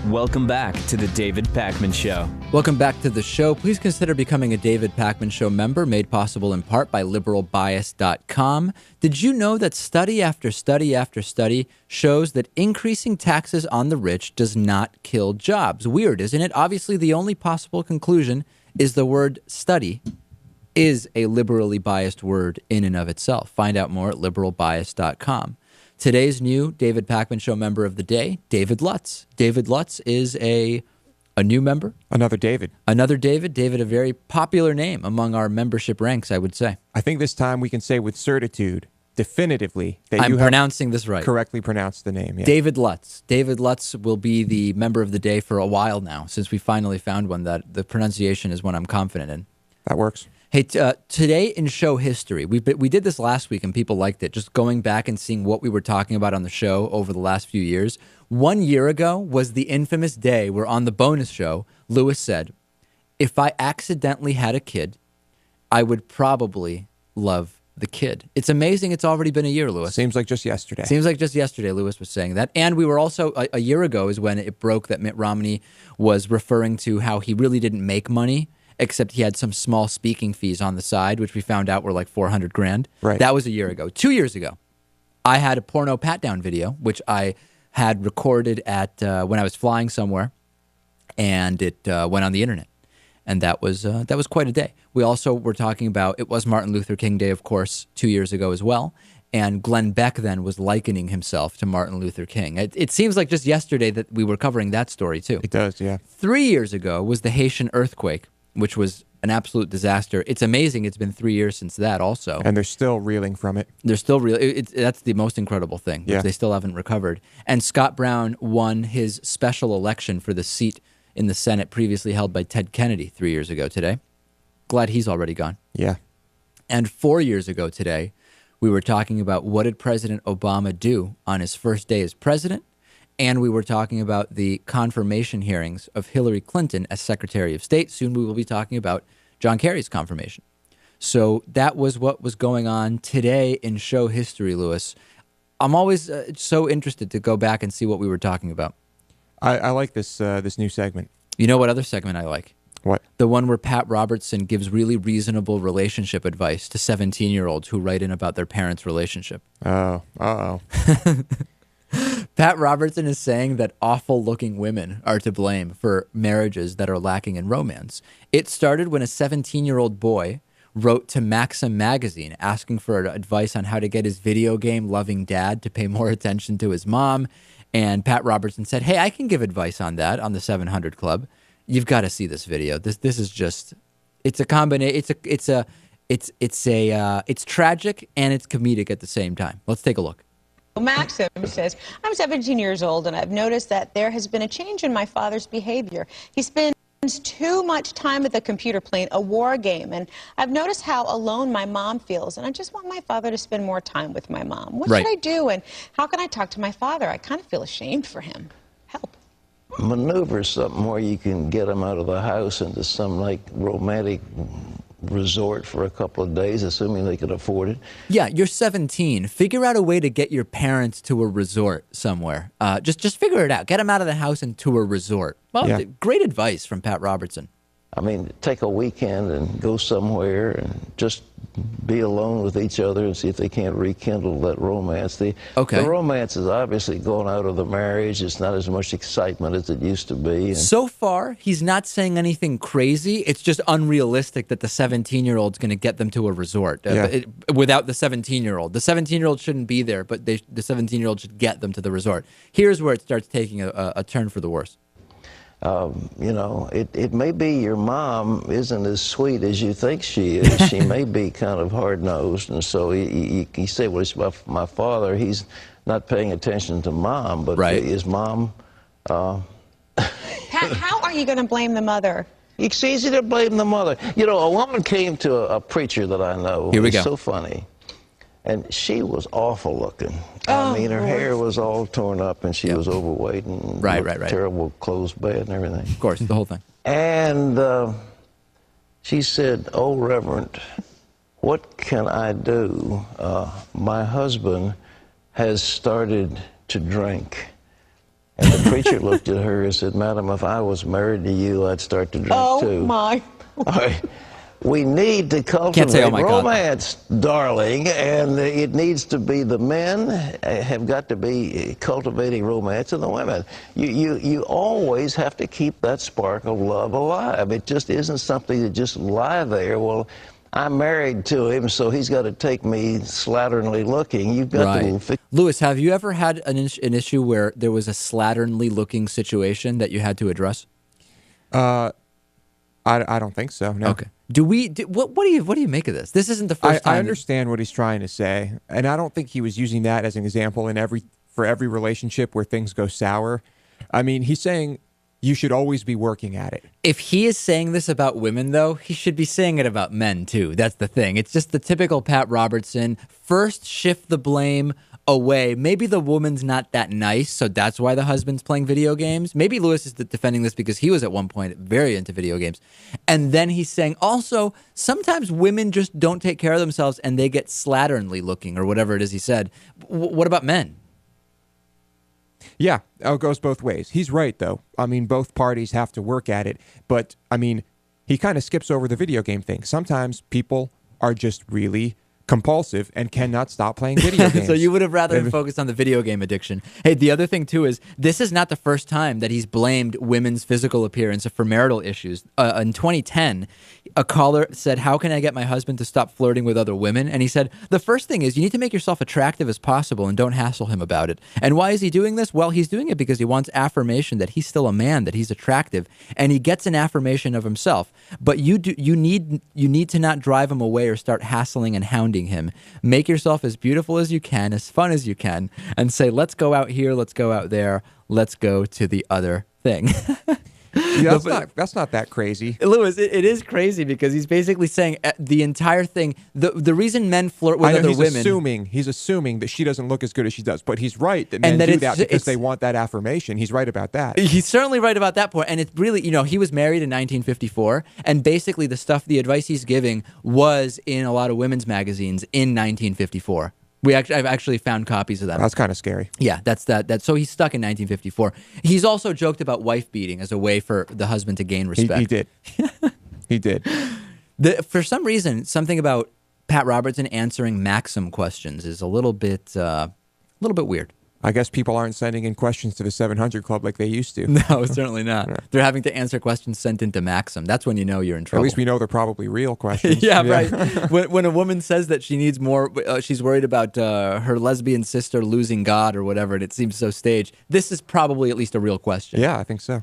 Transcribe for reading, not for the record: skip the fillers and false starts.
Welcome back to the David Pakman Show. Welcome back to the show. Please consider becoming a David Pakman Show member, made possible in part by liberalbias.com. Did you know that study after study after study shows that increasing taxes on the rich does not kill jobs? Weird, isn't it? Obviously, the only possible conclusion is the word study is a liberally biased word in and of itself. Find out more at liberalbias.com. Today's new David Pakman Show member of the day, David Lutz. David Lutz is a new member. Another David. Another David. David, a very popular name among our membership ranks, I would say. I think this time we can say with certitude, definitively, that I'm you pronouncing this right. Correctly pronounced the name. Yeah. David Lutz. David Lutz will be the member of the day for a while now, since we finally found one that the pronunciation is one I'm confident in. That works. Hey, today in show history, we did this last week and people liked it, just going back and seeing what we were talking about on the show over the last few years. 1 year ago was the infamous day where on the bonus show, Lewis said, if I accidentally had a kid, I would probably love the kid. It's amazing it's already been a year, Lewis. Seems like just yesterday. Seems like just yesterday Lewis was saying that. And we were also, a year ago is when it broke that Mitt Romney was referring to how he really didn't make money, except he had some small speaking fees on the side, which we found out were like $400,000. Right. That was a year ago. 2 years ago, I had a porno pat-down video, which I had recorded at when I was flying somewhere, and it went on the internet. And that was quite a day. We also were talking about, it was Martin Luther King Day, of course, 2 years ago as well. And Glenn Beck then was likening himself to Martin Luther King. It seems like just yesterday that we were covering that story, too. It does, yeah. 3 years ago was the Haitian earthquake, which was an absolute disaster. It's amazing it's been 3 years since that also. And they're still reeling from it. They're still reeling. That's the most incredible thing. Yeah. They still haven't recovered. And Scott Brown won his special election for the seat in the Senate previously held by Ted Kennedy 3 years ago today. Glad he's already gone. Yeah. And 4 years ago today, we were talking about what did President Obama do on his first day as president. And we were talking about the confirmation hearings of Hillary Clinton as Secretary of State. Soon we will be talking about John Kerry's confirmation. So that was what was going on today in show history, Lewis. I'm always so interested to go back and see what we were talking about. I like this new segment. You know what other segment I like? What? The one where Pat Robertson gives really reasonable relationship advice to 17-year-olds who write in about their parents' relationship. Oh, uh-oh. Pat Robertson is saying that awful-looking women are to blame for marriages that are lacking in romance. It started when a 17-year-old boy wrote to Maxim magazine asking for advice on how to get his video game-loving dad to pay more attention to his mom. And Pat Robertson said, hey, I can give advice on that on the 700 Club. You've got to see this video. This is just, it's a combination. It's tragic and it's comedic at the same time. Let's take a look. Maxim says, I'm 17 years old and I've noticed that there has been a change in my father's behavior. He spends too much time at the computer playing a war game, and I've noticed how alone my mom feels, and I just want my father to spend more time with my mom. What should I do, and how can I talk to my father? I kind of feel ashamed for him. Help. Maneuver something where you can get him out of the house into some like romantic resort for a couple of days, assuming they can afford it. Yeah, you're 17. Figure out a way to get your parents to a resort somewhere. Just figure it out. Get them out of the house and to a resort. Well, yeah. Great advice from Pat Robertson. I mean, take a weekend and go somewhere and just be alone with each other and see if they can't rekindle that romance. The romance is obviously gone out of the marriage. It's not as much excitement as it used to be. So far, he's not saying anything crazy. It's just unrealistic that the 17-year-old's going to get them to a resort without the 17-year-old. The 17-year-old shouldn't be there, but the 17-year-old should get them to the resort. Here's where it starts taking a turn for the worse. You know, it may be your mom isn't as sweet as you think she is. She may be kind of hard-nosed, and so you say, well, it's my father. He's not paying attention to mom, but is mom... Pat, how are you going to blame the mother? It's easy to blame the mother. You know, a woman came to a preacher that I know. Here we go. So funny. And she was awful looking. I mean, her hair was all torn up, and she was overweight and terrible clothes, bad, and everything. Of course, the whole thing. And she said, "Oh, Reverend, what can I do? My husband has started to drink, And the preacher looked at her and said, "Madam, if I was married to you, I'd start to drink too." Oh, my. All right. We need to Can't cultivate say, "Oh my God." romance, darling, and it needs to be the men have got to be cultivating romance, and the women. You always have to keep that spark of love alive. It just isn't something that just lie there. Well, I'm married to him, so he's got to take me slatternly looking. You've got to. Lewis, have you ever had an issue where there was a slatternly looking situation that you had to address? I don't think so. No. Okay. What do you make of this? This isn't the first time. I understand what he's trying to say, and I don't think he was using that as an example for every relationship where things go sour. I mean, he's saying you should always be working at it. If he is saying this about women, though, he should be saying it about men, too. That's the thing. It's just the typical Pat Robertson. First, shift the blame away. Maybe the woman's not that nice, so that's why the husband's playing video games. Maybe Lewis is defending this because he was at one point very into video games. And then he's saying, also, sometimes women just don't take care of themselves and they get slatternly looking, or whatever it is he said. What about men? Yeah, it goes both ways. He's right, though. I mean, both parties have to work at it. But, I mean, he kind of skips over the video game thing. Sometimes people are just really compulsive and cannot stop playing video games. So you would have rather focused on the video game addiction. Hey, the other thing, too, is this is not the first time that he's blamed women's physical appearance for marital issues. In 2010, a caller said, "How can I get my husband to stop flirting with other women?" And he said, the first thing is you need to make yourself attractive as possible and don't hassle him about it. And why is he doing this? Well, he's doing it because he wants affirmation that he's still a man, that he's attractive, and he gets an affirmation of himself. But you need to not drive him away or start hassling and hounding him. Make yourself as beautiful as you can, as fun as you can, and say, let's go out here, let's go out there, let's go to the other thing. Yeah, that's not that crazy. Lewis, it is crazy because he's basically saying the entire thing, the reason men flirt with other women. He's assuming that she doesn't look as good as she does, but he's right that men do that because they want that affirmation. He's right about that. He's certainly right about that point. And it's really, he was married in 1954, and basically the advice he's giving was in a lot of women's magazines in 1954. I've actually found copies of them. That's kind of scary. Yeah, that's that. So he's stuck in 1954. He's also joked about wife beating as a way for the husband to gain respect. He did. He did. For some reason, something about Pat Robertson answering Maxim questions is a little bit weird. I guess people aren't sending in questions to the 700 Club like they used to. No, certainly not. They're having to answer questions sent into Maxim. That's when you know you're in trouble. At least we know they're probably real questions. Yeah, right. When a woman says that she needs more, she's worried about her lesbian sister losing God or whatever, and it seems so staged. This is probably at least a real question. Yeah, I think so.